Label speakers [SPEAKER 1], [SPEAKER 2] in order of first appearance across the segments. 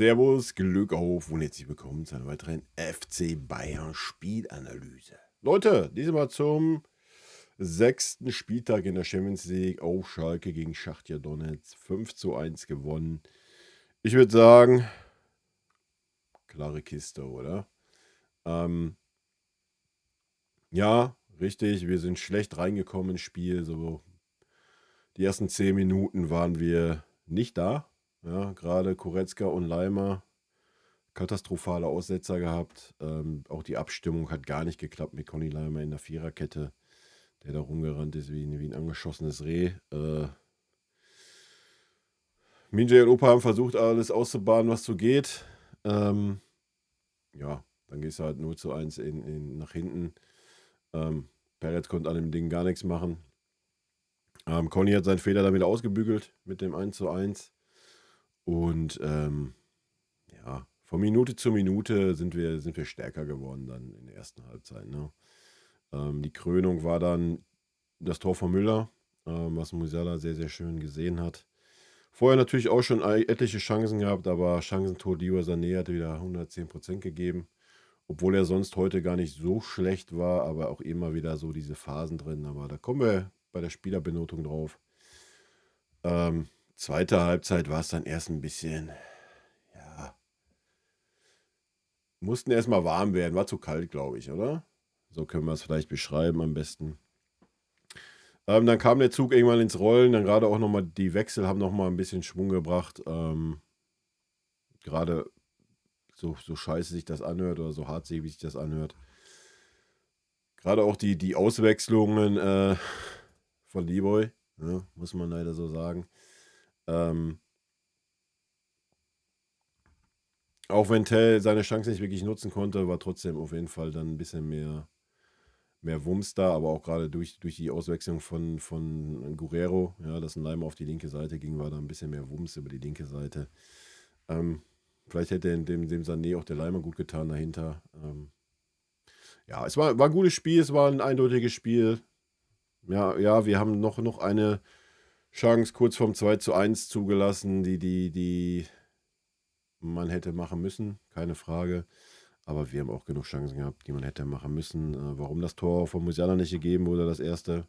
[SPEAKER 1] Servus, Glück auf und herzlich willkommen zu einer weiteren FC Bayern Spielanalyse. Leute, diesmal zum 6. Spieltag in der Champions League auf Schalke gegen Schachtar Donetsk. 5:1 gewonnen. Ich würde sagen, klare Kiste, oder? Ja, richtig, wir sind schlecht reingekommen ins Spiel. So die ersten 10 Minuten waren wir nicht da. Ja, gerade Goretzka und Leimer katastrophale Aussetzer gehabt. Auch die Abstimmung hat gar nicht geklappt mit Conny Leimer in der Viererkette, der da rumgerannt ist wie ein angeschossenes Reh. Minjay und Opa haben versucht, alles auszubaden, was so geht. Ja, dann gehst du halt 0:1 nach hinten. Peretz konnte an dem Ding gar nichts machen. Conny hat seinen Fehler dann wieder ausgebügelt mit dem 1:1. Und ja, von Minute zu Minute sind wir stärker geworden dann in der ersten Halbzeit. Ne? Die Krönung war dann das Tor von Müller, was Musiala sehr, sehr schön gesehen hat. Vorher natürlich auch schon etliche Chancen gehabt, aber Chancentor Leroy Sané hatte wieder 110% gegeben. Obwohl er sonst heute gar nicht so schlecht war, aber auch immer wieder so diese Phasen drin. Aber da kommen wir bei der Spielerbenotung drauf. Zweite Halbzeit war es dann erst ein bisschen, ja, mussten erstmal warm werden. War zu kalt, glaube ich, oder? So können wir es vielleicht beschreiben am besten. Dann kam der Zug irgendwann ins Rollen. Dann gerade auch nochmal die Wechsel haben nochmal ein bisschen Schwung gebracht. Gerade so scheiße sich das anhört oder so hart wie sich das anhört. Gerade auch die Auswechslungen von Leroy, ne, muss man leider so sagen. Auch wenn Tell seine Chance nicht wirklich nutzen konnte, war trotzdem auf jeden Fall dann ein bisschen mehr Wumms da, aber auch gerade durch die Auswechslung von Guerrero, ja, dass ein Leimer auf die linke Seite ging, war da ein bisschen mehr Wumms über die linke Seite. Vielleicht hätte dem Sané auch der Leimer gut getan dahinter. Ja, es war ein gutes Spiel, es war ein eindeutiges Spiel. Ja, wir haben noch eine Chance kurz vorm 2:1 zugelassen, die man hätte machen müssen, keine Frage. Aber wir haben auch genug Chancen gehabt, die man hätte machen müssen. Warum das Tor von Musiala nicht gegeben wurde, das erste,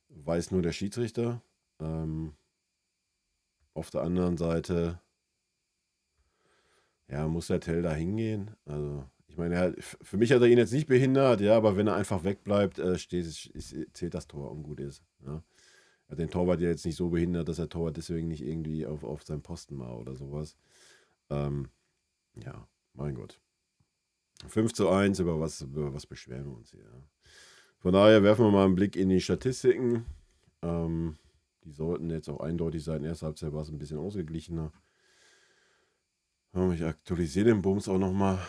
[SPEAKER 1] weiß nur der Schiedsrichter. Auf der anderen Seite, ja, muss der Tell da hingehen. Also, ich meine, für mich hat er ihn jetzt nicht behindert, ja, aber wenn er einfach wegbleibt, zählt das Tor und gut ist. Ja. Er hat den Torwart ja jetzt nicht so behindert, dass der Torwart deswegen nicht irgendwie auf seinem Posten war oder sowas. Ja, mein Gott. 5:1, über was beschweren wir uns hier? Von daher werfen wir mal einen Blick in die Statistiken. Die sollten jetzt auch eindeutig sein. Erste Halbzeit war es ein bisschen ausgeglichener. Ich aktualisiere den Bums auch nochmal.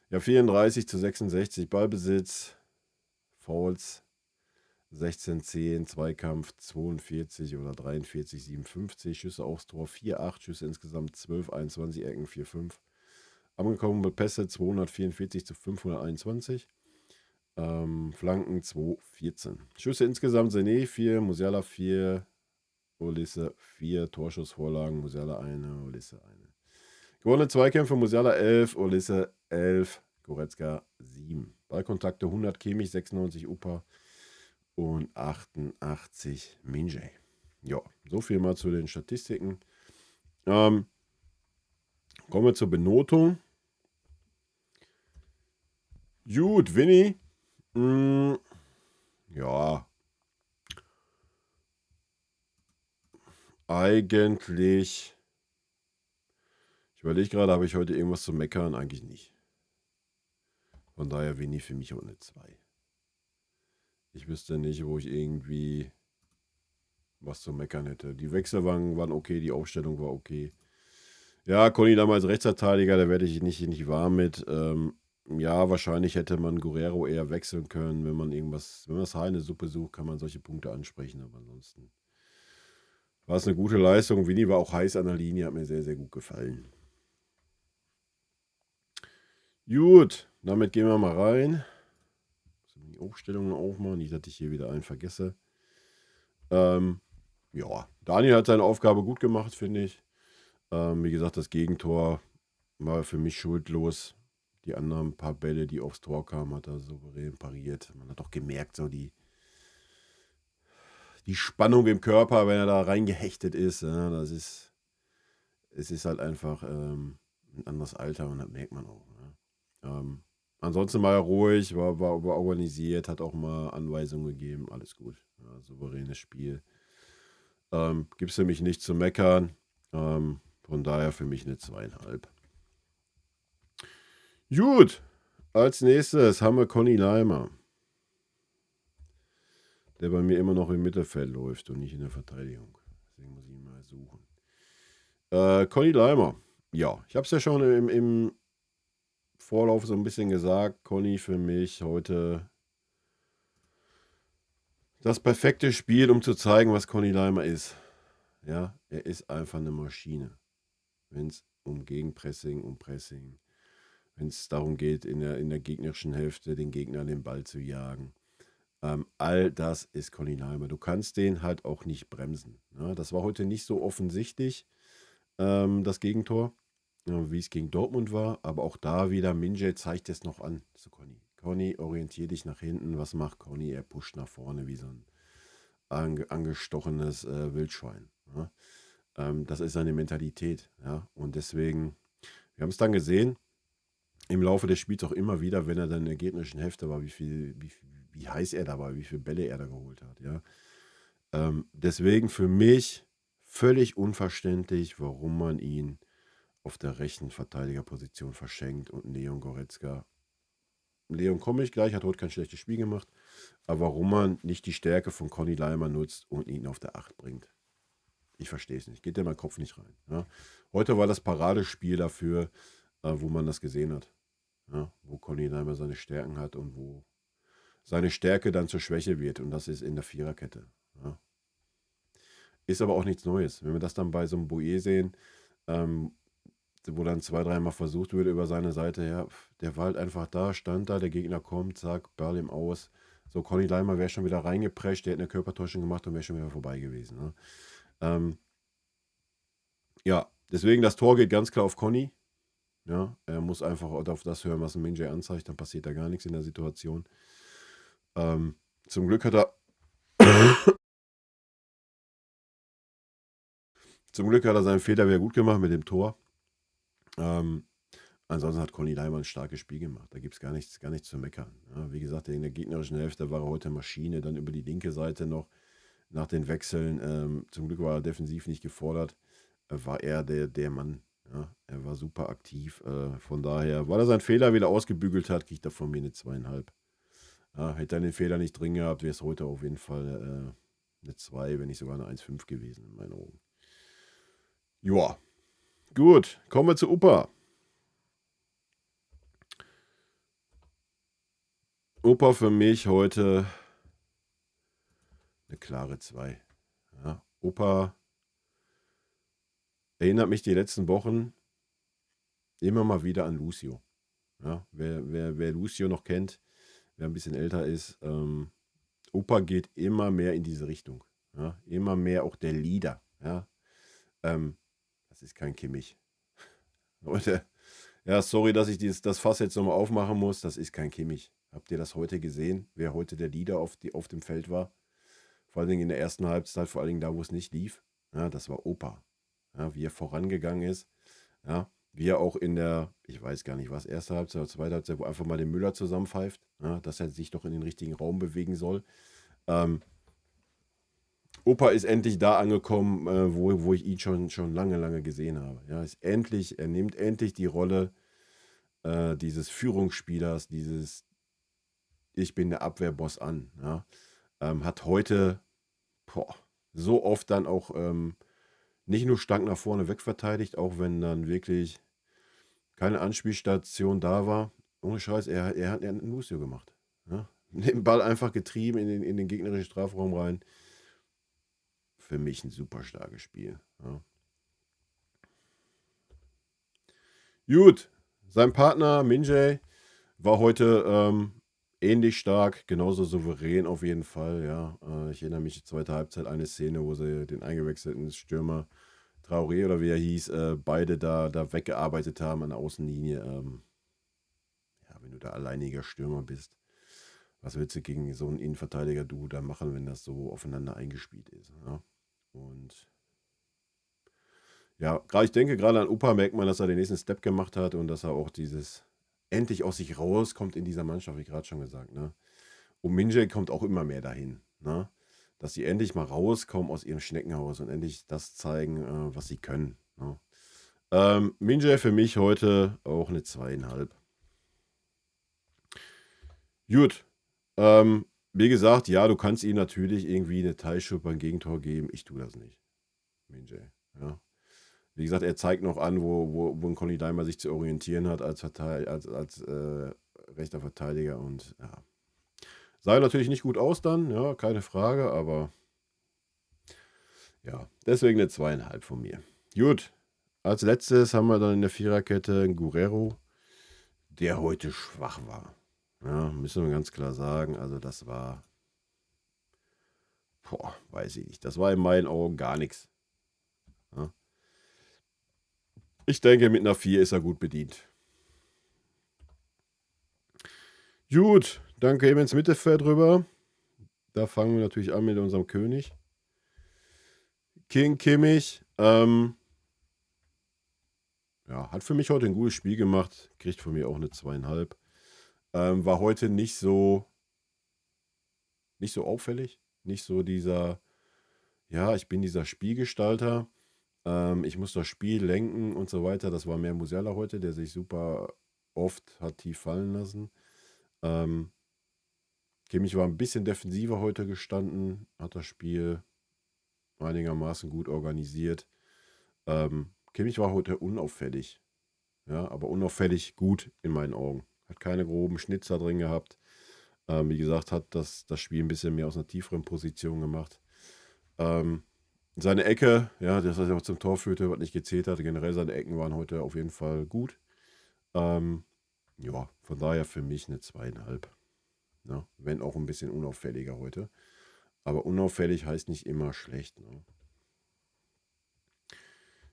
[SPEAKER 1] Ja, 34:66 Ballbesitz. Fouls 16:10, Zweikampf 42 oder 43:57, Schüsse aufs Tor 4:8, Schüsse insgesamt 12, 21, Ecken 4:5. Angekommene Pässe 244:521. Flanken 2:14. Schüsse insgesamt Sané 4, Musiala 4, Olise 4, Torschussvorlagen, Musiala 1, Olise 1. Gewonnene Zweikämpfe, Musiala 11, Olise 11, Goretzka 7. Ballkontakte 100 Kimmich, 96 Upa und 88 Minjay. Ja, so viel mal zu den Statistiken. Kommen wir zur Benotung. Gut, Winnie. Ja. Eigentlich. Ich überlege gerade, habe ich heute irgendwas zu meckern? Eigentlich nicht. Von daher Winnie für mich auch eine 2. Ich wüsste nicht, wo ich irgendwie was zu meckern hätte. Die Wechsel waren okay, die Aufstellung war okay. Ja, Conny damals Rechtsverteidiger, da werde ich nicht warm mit. Ja, wahrscheinlich hätte man Guerrero eher wechseln können. Wenn man das Haar in der Suppe sucht, kann man solche Punkte ansprechen. Aber ansonsten war es eine gute Leistung. Winnie war auch heiß an der Linie, hat mir sehr, sehr gut gefallen. Gut, damit gehen wir mal rein. Die Aufstellungen aufmachen, nicht, dass ich hier wieder einen vergesse. Ja, Daniel hat seine Aufgabe gut gemacht, finde ich. Wie gesagt, das Gegentor war für mich schuldlos. Die anderen paar Bälle, die aufs Tor kamen, hat er souverän pariert. Man hat doch gemerkt, so die Spannung im Körper, wenn er da reingehechtet ist. Ja, es ist halt einfach ein anderes Alter und das merkt man auch. Ne? Ansonsten war er ruhig, war organisiert, hat auch mal Anweisungen gegeben. Alles gut. Ja, souveränes Spiel. Gibt es für mich nicht zu meckern. Von daher für mich eine 2,5. Gut, als nächstes haben wir Conny Leimer, der bei mir immer noch im Mittelfeld läuft und nicht in der Verteidigung. Deswegen muss ich ihn mal suchen. Conny Leimer. Ja, ich habe es ja schon im Vorlauf so ein bisschen gesagt. Conny für mich heute das perfekte Spiel, um zu zeigen, was Conny Leimer ist. Ja, er ist einfach eine Maschine. Wenn es um Gegenpressing, um Pressing, wenn es darum geht, in der gegnerischen Hälfte den Gegner den Ball zu jagen. All das ist Conny Leimer. Du kannst den halt auch nicht bremsen. Ne? Das war heute nicht so offensichtlich, das Gegentor, wie es gegen Dortmund war. Aber auch da wieder, Minje zeigt es noch an zu Conny. Conny, orientier dich nach hinten. Was macht Conny? Er pusht nach vorne wie so ein angestochenes Wildschwein. Ne? Das ist seine Mentalität. Ja? Und deswegen, wir haben es dann gesehen, im Laufe des Spiels auch immer wieder, wenn er dann in der gegnerischen Hälfte war, wie heiß er da war, wie viele Bälle er da geholt hat. Ja? Deswegen für mich völlig unverständlich, warum man ihn auf der rechten Verteidigerposition verschenkt und Leon Goretzka. Leon komme ich gleich, hat heute kein schlechtes Spiel gemacht, aber warum man nicht die Stärke von Conny Leimer nutzt und ihn auf der 8 bringt. Ich verstehe es nicht. Geht in meinen Kopf nicht rein. Ja? Heute war das Paradespiel dafür, wo man das gesehen hat. Ja? Wo Conny Leimer seine Stärken hat und wo seine Stärke dann zur Schwäche wird. Und das ist in der Viererkette. Ja? Ist aber auch nichts Neues. Wenn wir das dann bei so einem Boué sehen, wo dann 2, 3 Mal versucht wird über seine Seite, ja, der war halt einfach da, stand da, der Gegner kommt, zack, Ball im Aus. So, Conny Leimer wäre schon wieder reingeprescht, der hätte eine Körpertäuschung gemacht und wäre schon wieder vorbei gewesen. Ne? Ja, deswegen das Tor geht ganz klar auf Conny. Ja, er muss einfach auf das hören, was ein Minje anzeigt, dann passiert da gar nichts in der Situation. Zum Glück hat er seinen Fehler wieder gut gemacht mit dem Tor. Ansonsten hat Conny Leimer ein starkes Spiel gemacht. Da gibt es gar nichts zu meckern. Ja, wie gesagt, in der gegnerischen Hälfte war er heute Maschine, dann über die linke Seite noch nach den Wechseln. Zum Glück war er defensiv nicht gefordert. War er der Mann. Ja, er war super aktiv. Von daher, weil er seinen Fehler wieder ausgebügelt hat, kriegt er von mir eine 2,5. Ja, hätte er den Fehler nicht drin gehabt, wäre es heute auf jeden Fall eine 2, wenn nicht sogar eine 1,5 gewesen, in meinen Augen. Joa, gut. Kommen wir zu Upa. Upa für mich heute eine klare 2. Ja, Upa erinnert mich die letzten Wochen immer mal wieder an Lucio. Ja, wer Lucio noch kennt, wer ein bisschen älter ist, Opa geht immer mehr in diese Richtung. Ja, immer mehr auch der Leader. Ja, das ist kein Kimmich. Leute, ja, sorry, dass ich das Fass jetzt nochmal aufmachen muss. Das ist kein Kimmich. Habt ihr das heute gesehen, wer heute der Leader auf dem Feld war? Vor allen Dingen in der ersten Halbzeit, vor allen Dingen da, wo es nicht lief. Ja, das war Opa. Ja, wie er vorangegangen ist. Ja, wie er auch in der, ich weiß gar nicht was, erste Halbzeit oder zweite Halbzeit, wo einfach mal den Müller zusammenpfeift, ja, dass er sich doch in den richtigen Raum bewegen soll. Opa ist endlich da angekommen, wo ich ihn schon lange gesehen habe. Ja, er nimmt endlich die Rolle dieses Führungsspielers, dieses Ich bin der Abwehrboss an. Ja. Hat heute so oft dann auch nicht nur stark nach vorne wegverteidigt, auch wenn dann wirklich keine Anspielstation da war. Ohne Scheiß, er hat einen Lucio gemacht. Ja. Den Ball einfach getrieben in den gegnerischen Strafraum rein. Für mich ein super starkes Spiel. Ja. Gut, sein Partner Minjay war heute ähnlich stark, genauso souverän auf jeden Fall. Ja. Ich erinnere mich, zweite Halbzeit, eine Szene, wo sie den eingewechselten Stürmer Traoré oder wie er hieß, beide da weggearbeitet haben an der Außenlinie. Ja, wenn du da alleiniger Stürmer bist, was willst du gegen so einen Innenverteidiger-Duo da machen, wenn das so aufeinander eingespielt ist? Ja? Und ja, ich denke gerade an Upa merkt man, dass er den nächsten Step gemacht hat und dass er auch dieses endlich aus sich rauskommt in dieser Mannschaft, wie gerade schon gesagt. Ne? Und Minje kommt auch immer mehr dahin. Ne? Dass sie endlich mal rauskommen aus ihrem Schneckenhaus und endlich das zeigen, was sie können. Ne? Minje für mich heute auch eine 2,5. Gut. Wie gesagt, ja, du kannst ihm natürlich irgendwie eine Teilschuld beim Gegentor geben. Ich tue das nicht. Minje. Ja. Wie gesagt, er zeigt noch an, wo ein Conny Daimer sich zu orientieren hat als rechter Verteidiger. Und ja. Sah natürlich nicht gut aus dann, ja, keine Frage, aber ja, deswegen eine 2,5 von mir. Gut. Als letztes haben wir dann in der Viererkette einen Guerrero, der heute schwach war. Ja, müssen wir ganz klar sagen. Also das war, weiß ich nicht. Das war in meinen Augen gar nichts. Ja. Ich denke, mit einer 4 ist er gut bedient. Gut, dann gehen wir ins Mittelfeld rüber. Da fangen wir natürlich an mit unserem König. King Kimmich. Ja, hat für mich heute ein gutes Spiel gemacht. Kriegt von mir auch eine 2,5. War heute nicht so auffällig. Nicht so dieser, ja, ich bin dieser Spielgestalter. Ich muss das Spiel lenken und so weiter. Das war mehr Musiala heute, der sich super oft hat tief fallen lassen. Kimmich war ein bisschen defensiver heute gestanden, hat das Spiel einigermaßen gut organisiert. Kimmich war heute unauffällig. Ja, aber unauffällig gut in meinen Augen. Hat keine groben Schnitzer drin gehabt. Wie gesagt, hat das Spiel ein bisschen mehr aus einer tieferen Position gemacht. Seine Ecke, ja, das, was er auch zum Tor führte, was nicht gezählt hatte. Generell seine Ecken waren heute auf jeden Fall gut. Ja, von daher für mich eine 2,5. Ne? Wenn auch ein bisschen unauffälliger heute. Aber unauffällig heißt nicht immer schlecht. Ne?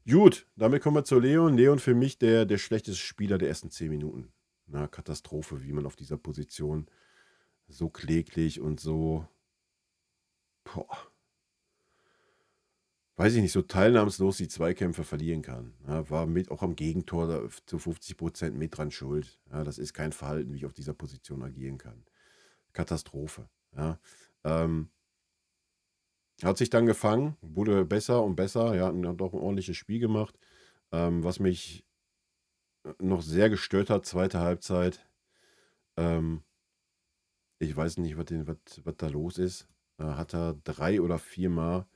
[SPEAKER 1] Gut, damit kommen wir zu Leon. Leon für mich der schlechteste Spieler der ersten 10 Minuten. Na, Katastrophe, wie man auf dieser Position so kläglich und so, weiß ich nicht, so teilnahmslos die Zweikämpfe verlieren kann. Ja, war mit auch am Gegentor zu 50% mit dran schuld. Ja, das ist kein Verhalten, wie ich auf dieser Position agieren kann. Katastrophe. Ja, hat sich dann gefangen, wurde besser und besser. Ja, hat auch ein ordentliches Spiel gemacht. Was mich noch sehr gestört hat, zweite Halbzeit. Ich weiß nicht, was da los ist. Hat er 3 oder 4 Mal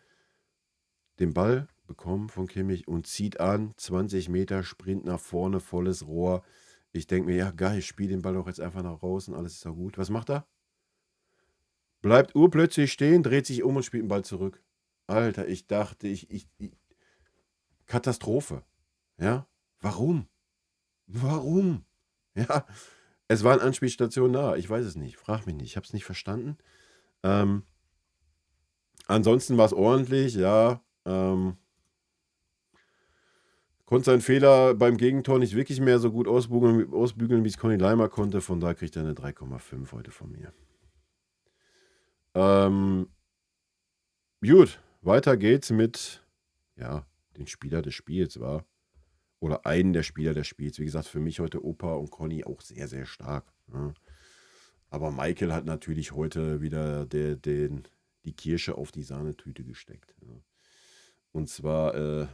[SPEAKER 1] den Ball bekommen von Kimmich und zieht an, 20 Meter Sprint nach vorne, volles Rohr. Ich denke mir, ja geil, spiel den Ball doch jetzt einfach nach draußen, alles ist doch gut. Was macht er? Bleibt urplötzlich stehen, dreht sich um und spielt den Ball zurück. Alter, ich dachte, Katastrophe. Ja, warum? Warum? Ja, es waren Anspielstationen da. Ich weiß es nicht. Frag mich nicht. Ich habe es nicht verstanden. Ansonsten war es ordentlich, ja. Konnte seinen Fehler beim Gegentor nicht wirklich mehr so gut ausbügeln wie es Conny Leimer konnte. Von da kriegt er eine 3,5 heute von mir. Gut, weiter geht's mit, ja, den Spieler des Spiels war. Oder einen der Spieler des Spiels. Wie gesagt, für mich heute Opa und Conny auch sehr, sehr stark. Ja. Aber Michael hat natürlich heute wieder die Kirsche auf die Sahnetüte gesteckt. Ja. Und zwar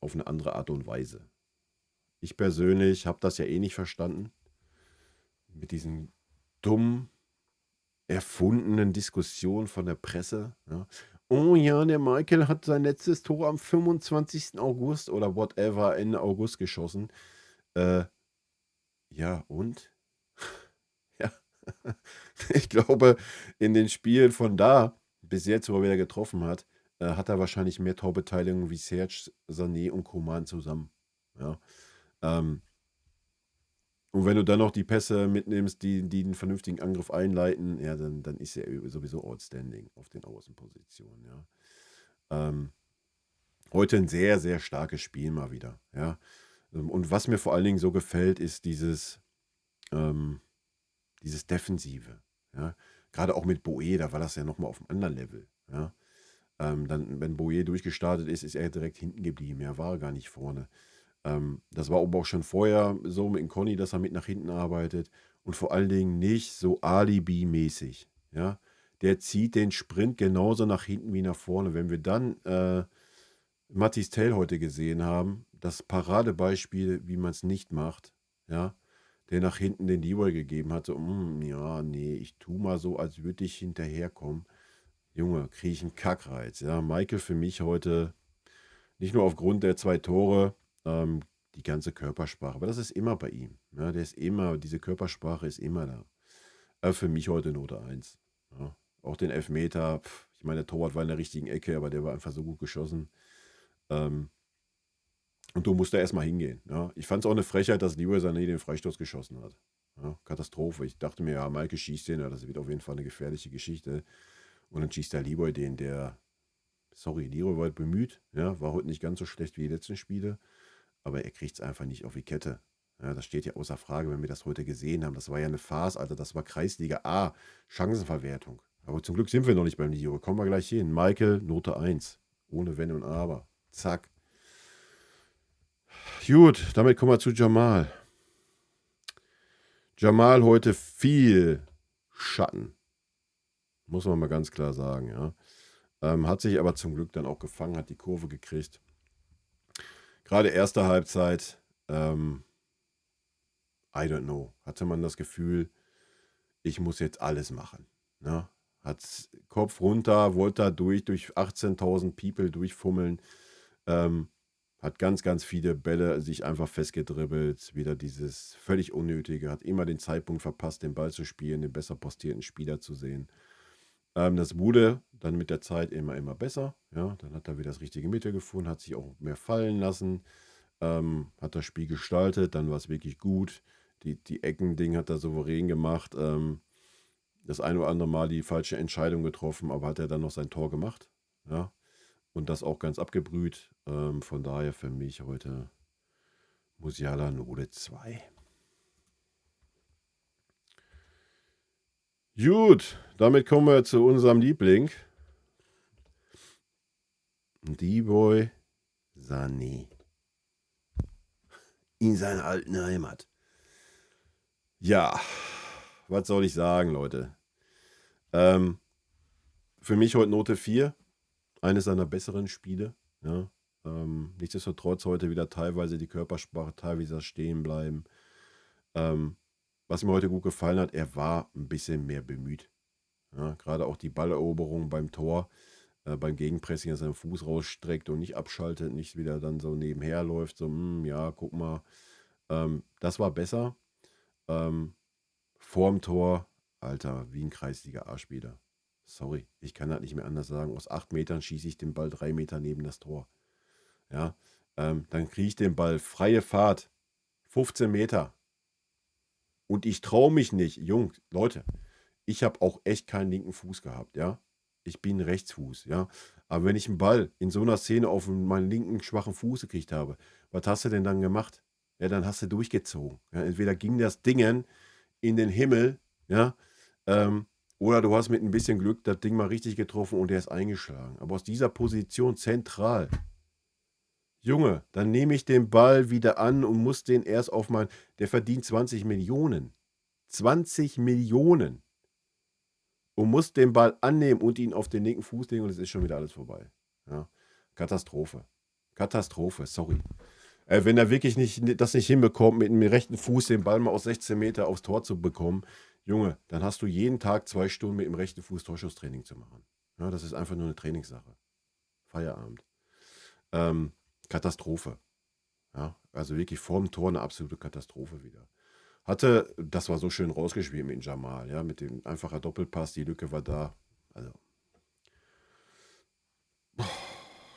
[SPEAKER 1] auf eine andere Art und Weise. Ich persönlich habe das ja eh nicht verstanden. Mit diesen dummen, erfundenen Diskussionen von der Presse. Ja. Oh ja, der Michael hat sein letztes Tor am 25. August oder whatever Ende August geschossen. Ja, und? Ja. Ich glaube, in den Spielen von da bis jetzt, wo er wieder getroffen hat, hat er wahrscheinlich mehr Torbeteiligung wie Serge, Sané und Coman zusammen. Ja. Und wenn du dann noch die Pässe mitnimmst, die einen vernünftigen Angriff einleiten, ja, dann ist er sowieso outstanding auf den Außenpositionen, ja. Heute ein sehr, sehr starkes Spiel mal wieder, ja. Und was mir vor allen Dingen so gefällt, ist ähm, dieses Defensive, ja. Gerade auch mit Boe, da war das ja nochmal auf einem anderen Level, ja. Dann, wenn Boe durchgestartet ist, ist er direkt hinten geblieben. Er war gar nicht vorne. Das war aber auch schon vorher so mit Conny, dass er mit nach hinten arbeitet und vor allen Dingen nicht so Alibi-mäßig. Ja? Der zieht den Sprint genauso nach hinten wie nach vorne. Wenn wir dann Mattis Tell heute gesehen haben, das Paradebeispiel, wie man es nicht macht, ja, der nach hinten den Leroy gegeben hat, so, ja, nee, ich tu mal so, als würde ich hinterherkommen. Junge, kriege ich einen Kackreiz. Ja, Michael für mich heute nicht nur aufgrund der 2 Tore, ähm, die ganze Körpersprache. Aber das ist immer bei ihm. Ja, der ist immer, diese Körpersprache ist immer da. Für mich heute Note 1. Ja. Auch den Elfmeter, ich meine, der Torwart war in der richtigen Ecke, aber der war einfach so gut geschossen. Ähm, und du musst da erstmal hingehen. Ja. Ich fand es auch eine Frechheit, dass Leroy Sané den Freistoß geschossen hat. Ja, Katastrophe. Ich dachte mir, ja, Maike schießt den, ja, das wird auf jeden Fall eine gefährliche Geschichte. Und dann schießt der Leroy den, sorry, Leroy war bemüht, ja, war heute nicht ganz so schlecht wie die letzten Spiele, aber er kriegt es einfach nicht auf die Kette. Ja, das steht ja außer Frage, wenn wir das heute gesehen haben. Das war ja eine Farce, Alter, das war Kreisliga A, Chancenverwertung. Aber zum Glück sind wir noch nicht beim Leroy. Kommen wir gleich hin. Michael, Note 1. Ohne Wenn und Aber. Zack. Gut, damit kommen wir zu Jamal. Jamal heute viel Schatten. Muss man mal ganz klar sagen, ja. Hat sich aber zum Glück dann auch gefangen, hat die Kurve gekriegt. Gerade erste Halbzeit, I don't know, hatte man das Gefühl, ich muss jetzt alles machen. Ne? Hat Kopf runter, wollte da durch 18.000 People durchfummeln. Hat ganz, ganz viele Bälle sich einfach festgedribbelt. Wieder dieses völlig Unnötige. Hat immer den Zeitpunkt verpasst, den Ball zu spielen, den besser postierten Spieler zu sehen. Das wurde dann mit der Zeit immer besser. Ja? Dann hat er wieder das richtige Mittel gefunden, hat sich auch mehr fallen lassen. Hat das Spiel gestaltet, dann war es wirklich gut. Die Ecken-Ding hat er souverän gemacht. Das ein oder andere Mal die falsche Entscheidung getroffen, aber hat er dann noch sein Tor gemacht. Ja? Und das auch ganz abgebrüht. Von daher für mich heute Musiala Note 2. Gut, damit kommen wir zu unserem Liebling. Leroy Sané. In seiner alten Heimat. Ja, was soll ich sagen, Leute? Für mich heute Note 4. Eines seiner besseren Spiele. Ja. Nichtsdestotrotz heute wieder teilweise die Körpersprache, teilweise das Stehenbleiben. Was mir heute gut gefallen hat, er war ein bisschen mehr bemüht. Ja, gerade auch die Balleroberung beim Tor, beim Gegenpressing, dass er seinen Fuß rausstreckt und nicht abschaltet, nicht wieder dann so nebenher läuft, so, ja, guck mal. Das war besser. Vorm Tor, Alter, wie ein Kreisliga-A-Spieler. Sorry, ich kann das nicht mehr anders sagen. Aus 8 Metern schieße ich den Ball 3 Meter neben das Tor. Ja, dann kriege ich den Ball, freie Fahrt, 15 Meter. Und ich traue mich nicht. Jungs, Leute, ich habe auch echt keinen linken Fuß gehabt, ja. Ich bin Rechtsfuß, ja. Aber wenn ich einen Ball in so einer Szene auf meinen linken schwachen Fuß gekriegt habe, was hast du denn dann gemacht? Ja, dann hast du durchgezogen. Ja, entweder ging das Dingen in den Himmel, ja, oder du hast mit ein bisschen Glück das Ding mal richtig getroffen und der ist eingeschlagen. Aber aus dieser Position zentral, Junge, dann nehme ich den Ball wieder an und muss den erst auf mein, der verdient 20 Millionen. 20 Millionen. Und muss den Ball annehmen und ihn auf den linken Fuß legen und es ist schon wieder alles vorbei. Ja. Katastrophe. Katastrophe, sorry. Wenn er wirklich das nicht hinbekommt, mit dem rechten Fuß den Ball mal aus 16 Meter aufs Tor zu bekommen, Junge, dann hast du jeden Tag 2 Stunden mit dem rechten Fuß Torschusstraining zu machen. Ja, das ist einfach nur eine Trainingssache. Feierabend. Katastrophe. Ja, also wirklich vorm Tor eine absolute Katastrophe wieder. Das war so schön rausgespielt mit Jamal, ja, mit dem einfacher Doppelpass, die Lücke war da. Also,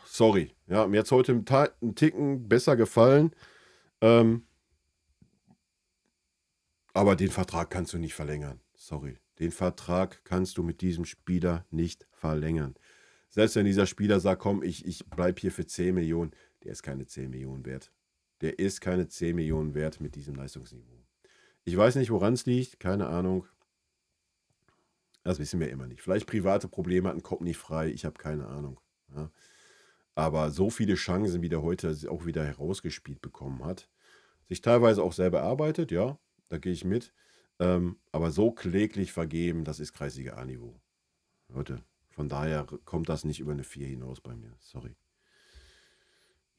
[SPEAKER 1] sorry. Ja, mir hat es heute einen Ticken besser gefallen. Aber den Vertrag kannst du nicht verlängern. Sorry. Den Vertrag kannst du mit diesem Spieler nicht verlängern. Selbst wenn dieser Spieler sagt, komm, ich bleibe hier für 10 Millionen, der ist keine 10 Millionen wert. Der ist keine 10 Millionen wert mit diesem Leistungsniveau. Ich weiß nicht, woran es liegt, keine Ahnung. Das wissen wir immer nicht. Vielleicht private Probleme, hat einen Kopf nicht frei, ich habe keine Ahnung. Ja. Aber so viele Chancen, wie der heute auch wieder herausgespielt bekommen hat, sich teilweise auch selber erarbeitet, ja, da gehe ich mit. Aber so kläglich vergeben, das ist Kreisliga A-Niveau. Leute, von daher kommt das nicht über eine 4 hinaus bei mir. Sorry.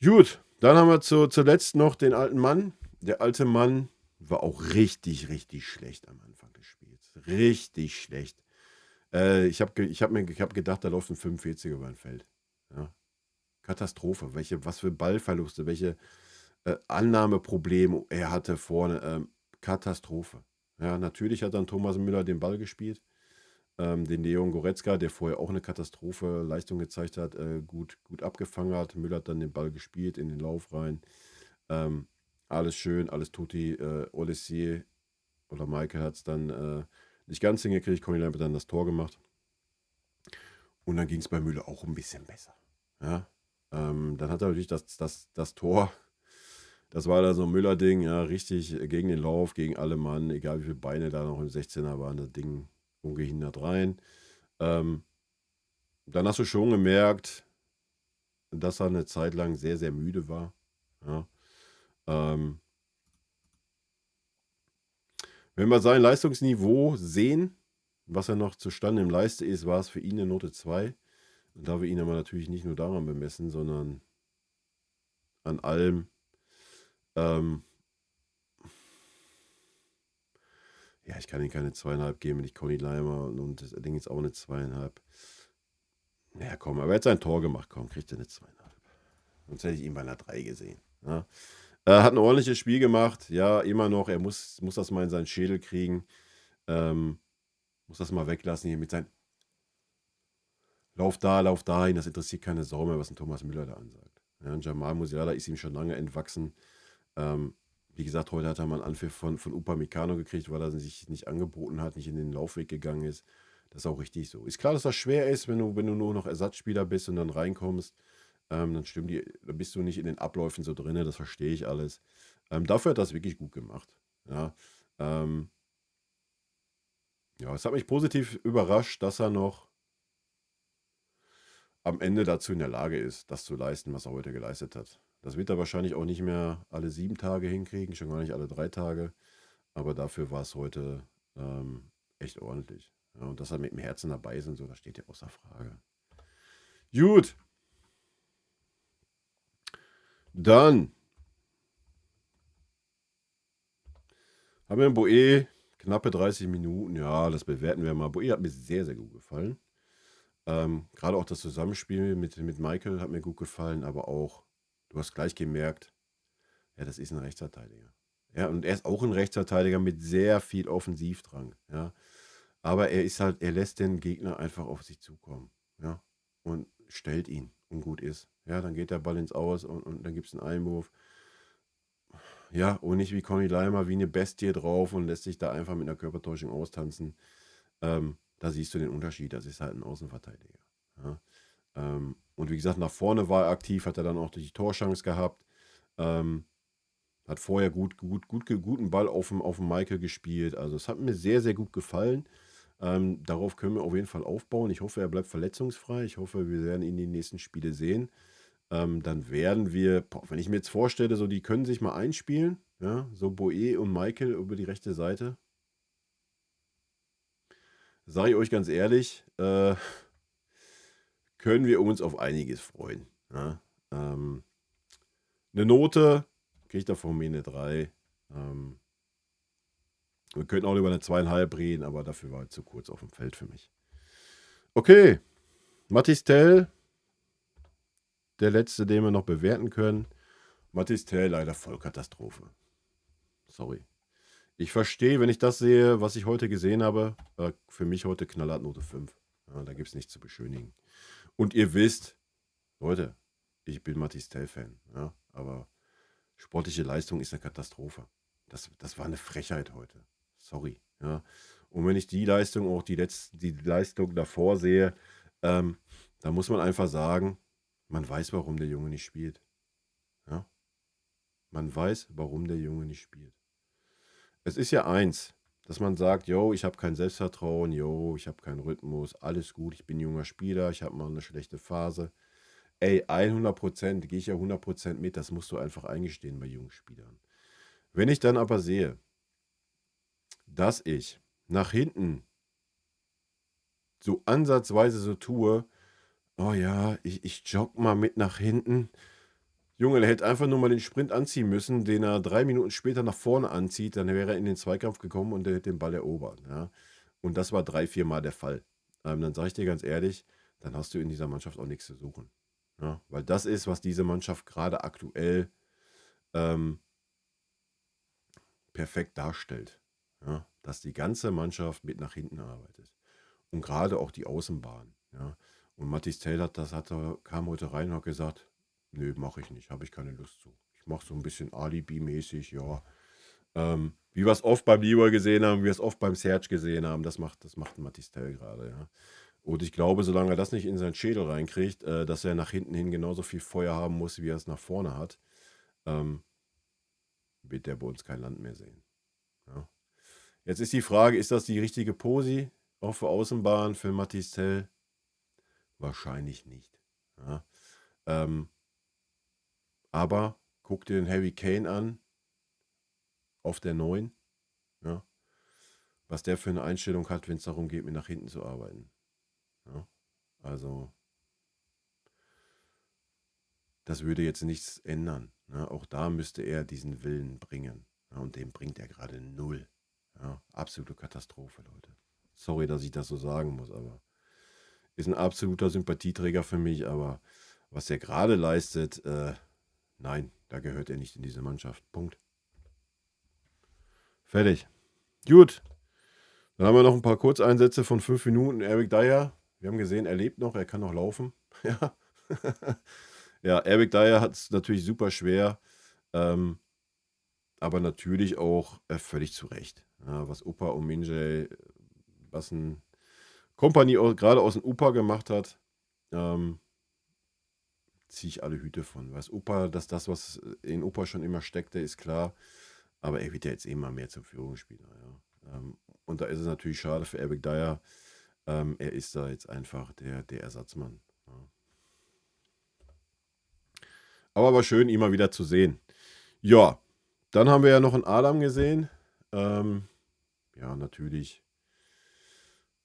[SPEAKER 1] Gut, dann haben wir zuletzt noch den alten Mann. Der alte Mann war auch richtig, richtig schlecht am Anfang des Spiels. Richtig schlecht. Ich hab gedacht, da läuft ein 45er über ein Feld. Ja. Katastrophe. Was für Ballverluste, welche Annahmeprobleme er hatte vorne. Katastrophe. Ja, natürlich hat dann Thomas Müller den Ball gespielt. Den Leon Goretzka, der vorher auch eine Katastrophe Leistung gezeigt hat, gut abgefangen hat. Müller hat dann den Ball gespielt in den Lauf rein. Alles schön, alles tutti. Olissier oder Michael hat es dann nicht ganz hingekriegt. Conny Lampe dann das Tor gemacht. Und dann ging es bei Müller auch ein bisschen besser. Ja? Dann hat er natürlich das Tor. Das war da so ein Müller-Ding, ja, richtig gegen den Lauf, gegen alle Mann, egal wie viele Beine da noch im 16er waren, das Ding ungehindert rein. Dann hast du schon gemerkt, dass er eine Zeit lang sehr, sehr müde war. Ja. Wenn wir sein Leistungsniveau sehen, was er noch zustande im Leiste ist, war es für ihn eine Note 2. Und da wir ihn aber natürlich nicht nur daran bemessen, sondern an allem, ja, ich kann ihm keine 2,5 geben, wenn ich Conny Leimer und das Ding ist auch eine 2,5. Ja, komm, aber er hat sein Tor gemacht, komm, kriegt er eine 2,5. Sonst hätte ich ihn bei einer 3 gesehen. Ja. Hat ein ordentliches Spiel gemacht, ja, immer noch. Er muss das mal in seinen Schädel kriegen. Muss das mal weglassen hier mit seinem Lauf dahin, das interessiert keine Sau mehr, was ein Thomas Müller da ansagt. Ja, und Jamal Musiala ist ihm schon lange entwachsen. Wie gesagt, heute hat er mal einen Anpfiff von Upamecano gekriegt, weil er sich nicht angeboten hat, nicht in den Laufweg gegangen ist. Das ist auch richtig so. Ist klar, dass das schwer ist, wenn du nur noch Ersatzspieler bist und dann reinkommst. Dann dann bist du nicht in den Abläufen so drin, das verstehe ich alles. Dafür hat das wirklich gut gemacht. Ja, ja, es hat mich positiv überrascht, dass er noch am Ende dazu in der Lage ist, das zu leisten, was er heute geleistet hat. Das wird er wahrscheinlich auch nicht mehr alle 7 Tage hinkriegen, schon gar nicht alle 3 Tage. Aber dafür war es heute echt ordentlich. Ja, und dass er mit dem Herzen dabei ist und so, das steht ja außer Frage. Gut. Dann haben wir einen Boe, knappe 30 Minuten. Ja, das bewerten wir mal. Boe hat mir sehr, sehr gut gefallen. Gerade auch das Zusammenspiel mit Michael hat mir gut gefallen, aber auch, du hast gleich gemerkt, ja, das ist ein Rechtsverteidiger. Ja, und er ist auch ein Rechtsverteidiger mit sehr viel Offensivdrang. Ja. Aber er lässt den Gegner einfach auf sich zukommen. Ja. Und stellt ihn und gut ist. Ja, dann geht der Ball ins Aus und dann gibt es einen Einwurf. Ja, und nicht wie Conny Leimer, wie eine Bestie drauf und lässt sich da einfach mit einer Körpertäuschung austanzen. Da siehst du den Unterschied. Das ist halt ein Außenverteidiger. Ja. Und wie gesagt, nach vorne war er aktiv, hat er dann auch die Torchance gehabt. Hat vorher guten Ball auf dem Michael gespielt. Also es hat mir sehr, sehr gut gefallen. Darauf können wir auf jeden Fall aufbauen. Ich hoffe, er bleibt verletzungsfrei. Ich hoffe, wir werden ihn in den nächsten Spiele sehen. Dann werden wir, wenn ich mir jetzt vorstelle, so die können sich mal einspielen, ja, so Boe und Michael über die rechte Seite. Sage ich euch ganz ehrlich, können wir uns auf einiges freuen. Ja. Eine Note kriege ich da von mir eine 3. Wir könnten auch über eine 2,5 reden, aber dafür war es zu kurz auf dem Feld für mich. Okay, Mathis Tell, der letzte, den wir noch bewerten können. Mathis Tell, leider Vollkatastrophe. Sorry. Ich verstehe, wenn ich das sehe, was ich heute gesehen habe, für mich heute knallhart Note 5. Ja, da gibt es nichts zu beschönigen. Und ihr wisst, Leute, ich bin Mathis Tell-Fan, ja, aber sportliche Leistung ist eine Katastrophe. Das war eine Frechheit heute. Sorry. Ja. Und wenn ich die Leistung, auch die Leistung davor sehe, dann Da muss man einfach sagen, man weiß, warum der Junge nicht spielt. Ja? Man weiß, warum der Junge nicht spielt. Es ist ja eins, dass man sagt, yo, ich habe kein Selbstvertrauen, yo, ich habe keinen Rhythmus, alles gut, ich bin junger Spieler, ich habe mal eine schlechte Phase. Ey, 100%, gehe ich ja 100% mit, das musst du einfach eingestehen bei jungen Spielern. Wenn ich dann aber sehe, dass ich nach hinten so ansatzweise so tue, oh ja, ich jogge mal mit nach hinten. Junge, der hätte einfach nur mal den Sprint anziehen müssen, den er 3 Minuten später nach vorne anzieht, dann wäre er in den Zweikampf gekommen und der hätte den Ball erobert. Ja? Und das war 3, 4 Mal der Fall. Dann sage ich dir ganz ehrlich, dann hast du in dieser Mannschaft auch nichts zu suchen. Ja? Weil das ist, was diese Mannschaft gerade aktuell ähm, perfekt darstellt. Ja? Dass die ganze Mannschaft mit nach hinten arbeitet. Und gerade auch die Außenbahn. Ja? Und Mathis Tel kam heute rein und hat gesagt, nö, mache ich nicht, habe ich keine Lust zu. Ich mache so ein bisschen Alibi-mäßig, ja. Wie wir es oft beim Leroy gesehen haben, wie wir es oft beim Serge gesehen haben, das macht Mathis Tel gerade, ja. Und ich glaube, solange er das nicht in seinen Schädel reinkriegt, dass er nach hinten hin genauso viel Feuer haben muss, wie er es nach vorne hat, ähm, wird der bei uns kein Land mehr sehen. Ja. Jetzt ist die Frage, ist das die richtige Posi auch für Außenbahn, für Mathis Tel? Wahrscheinlich nicht. Ja. Ähm, aber guck dir den Harry Kane an, auf der 9, ja, was der für eine Einstellung hat, wenn es darum geht, mir nach hinten zu arbeiten. Ja. Also, das würde jetzt nichts ändern. Ja. Auch da müsste er diesen Willen bringen. Ja, und den bringt er gerade null. Ja. Absolute Katastrophe, Leute. Sorry, dass ich das so sagen muss, aber ist ein absoluter Sympathieträger für mich, aber was er gerade leistet, nein, da gehört er nicht in diese Mannschaft. Punkt. Fertig. Gut. Dann haben wir noch ein paar Kurzeinsätze von 5 Minuten. Eric Dyer, wir haben gesehen, er lebt noch, er kann noch laufen. Ja, ja, Eric Dyer hat es natürlich super schwer, ähm, aber natürlich auch völlig zu Recht. Ja, was Upa und Minjay, was ein Company gerade aus dem Upa gemacht hat, ähm, ziehe ich alle Hüte von. Weiß Upa, dass das, was in Upa schon immer steckte, ist klar. Aber er wird ja jetzt immer mehr zum Führungsspieler. Ja. Und da ist es natürlich schade für Eric Dyer. Er ist da jetzt einfach der Ersatzmann. Ja. Aber war schön, ihn mal wieder zu sehen. Ja, dann haben wir ja noch einen Adam gesehen. Ja, natürlich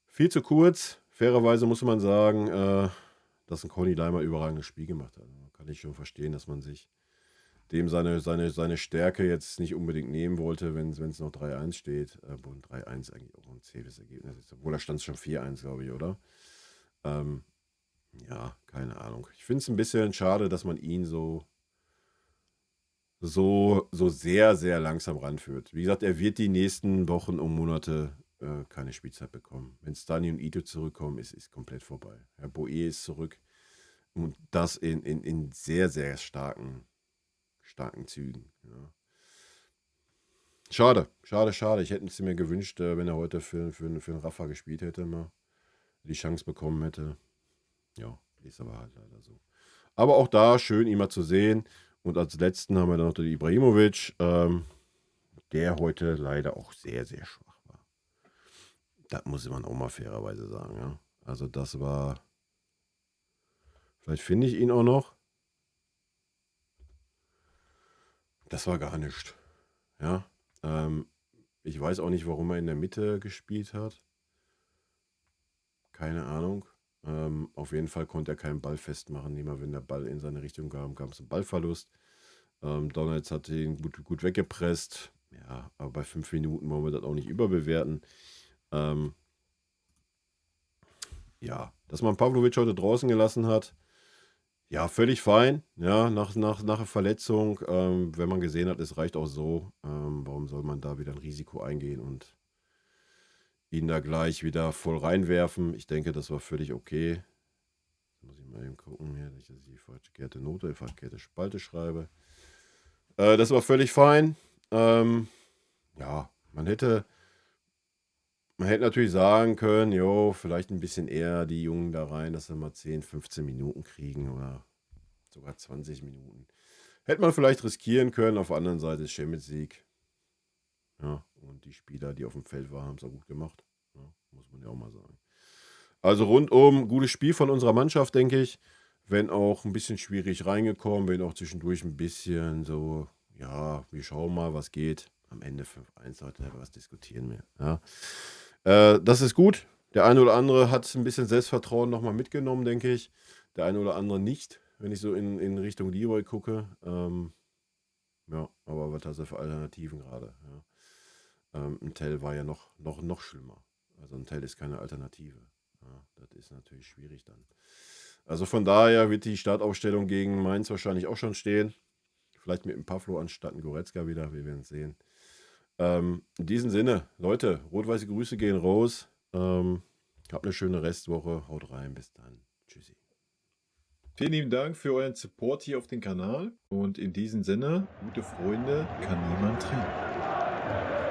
[SPEAKER 1] viel zu kurz. Fairerweise muss man sagen, dass ein Conny Leimer überragendes Spiel gemacht hat. Kann ich schon verstehen, dass man sich dem seine Stärke jetzt nicht unbedingt nehmen wollte, wenn es noch 3-1 steht. Obwohl 3-1 eigentlich auch ein zähes Ergebnis ist. Obwohl da stand es schon 4-1, glaube ich, oder? Ähm, ja, keine Ahnung. Ich finde es ein bisschen schade, dass man ihn so sehr, sehr langsam ranführt. Wie gesagt, er wird die nächsten Wochen und Monate keine Spielzeit bekommen. Wenn Stani und Ito zurückkommen, ist komplett vorbei. Herr Boe ist zurück und das in sehr, sehr starken Zügen. Ja. Schade, schade, schade. Ich hätte es mir gewünscht, wenn er heute für einen Rafa gespielt hätte, mal die Chance bekommen hätte. Ja, ist aber halt leider so. Aber auch da schön, ihn mal zu sehen. Und als letzten haben wir dann noch den Ibrahimovic, der heute leider auch sehr, sehr schwach war. Das muss man auch mal fairerweise sagen. Ja. Also das war, vielleicht finde ich ihn auch noch. Das war gar nichts. Ja. Ich weiß auch nicht, warum er in der Mitte gespielt hat. Keine Ahnung. Auf jeden Fall konnte er keinen Ball festmachen. Immer wenn der Ball in seine Richtung kam, gab es einen Ballverlust. Donalds hat ihn gut weggepresst. Ja, aber bei 5 Minuten wollen wir das auch nicht überbewerten. Ja, dass man Pavlovic heute draußen gelassen hat, ja, völlig fein. Ja, nach einer Verletzung, wenn man gesehen hat, es reicht auch so. Warum soll man da wieder ein Risiko eingehen und ihn da gleich wieder voll reinwerfen? Ich denke, das war völlig okay. Muss ich mal eben gucken, hier, dass ich die verkehrte Note, die verkehrte Spalte schreibe. Das war völlig fein. Ja, man hätte Man hätte natürlich sagen können, jo, vielleicht ein bisschen eher die Jungen da rein, dass sie mal 10, 15 Minuten kriegen oder sogar 20 Minuten. Hätte man vielleicht riskieren können. Auf der anderen Seite ist Champions League. Ja, und die Spieler, die auf dem Feld waren, haben es auch gut gemacht. Ja, muss man ja auch mal sagen. Also rundum gutes Spiel von unserer Mannschaft, denke ich. Wenn auch ein bisschen schwierig reingekommen, wenn auch zwischendurch ein bisschen so, ja, wir schauen mal, was geht. Am Ende 5-1 sollte er was diskutieren mehr. Ja. Das ist gut. Der eine oder andere hat ein bisschen Selbstvertrauen nochmal mitgenommen, denke ich. Der eine oder andere nicht, wenn ich so in Richtung Leroy gucke. Ja, aber was hast du für Alternativen gerade? Ja. Ein Tell war ja noch schlimmer. Also ein Tell ist keine Alternative. Ja, das ist natürlich schwierig dann. Also von daher wird die Startaufstellung gegen Mainz wahrscheinlich auch schon stehen. Vielleicht mit einem Pavlo anstatt ein Goretzka wieder. Wir werden es sehen. In diesem Sinne, Leute, rot-weiße Grüße gehen raus. Habt eine schöne Restwoche. Haut rein. Bis dann. Tschüssi.
[SPEAKER 2] Vielen lieben Dank für euren Support hier auf dem Kanal. Und in diesem Sinne, gute Freunde kann niemand trennen.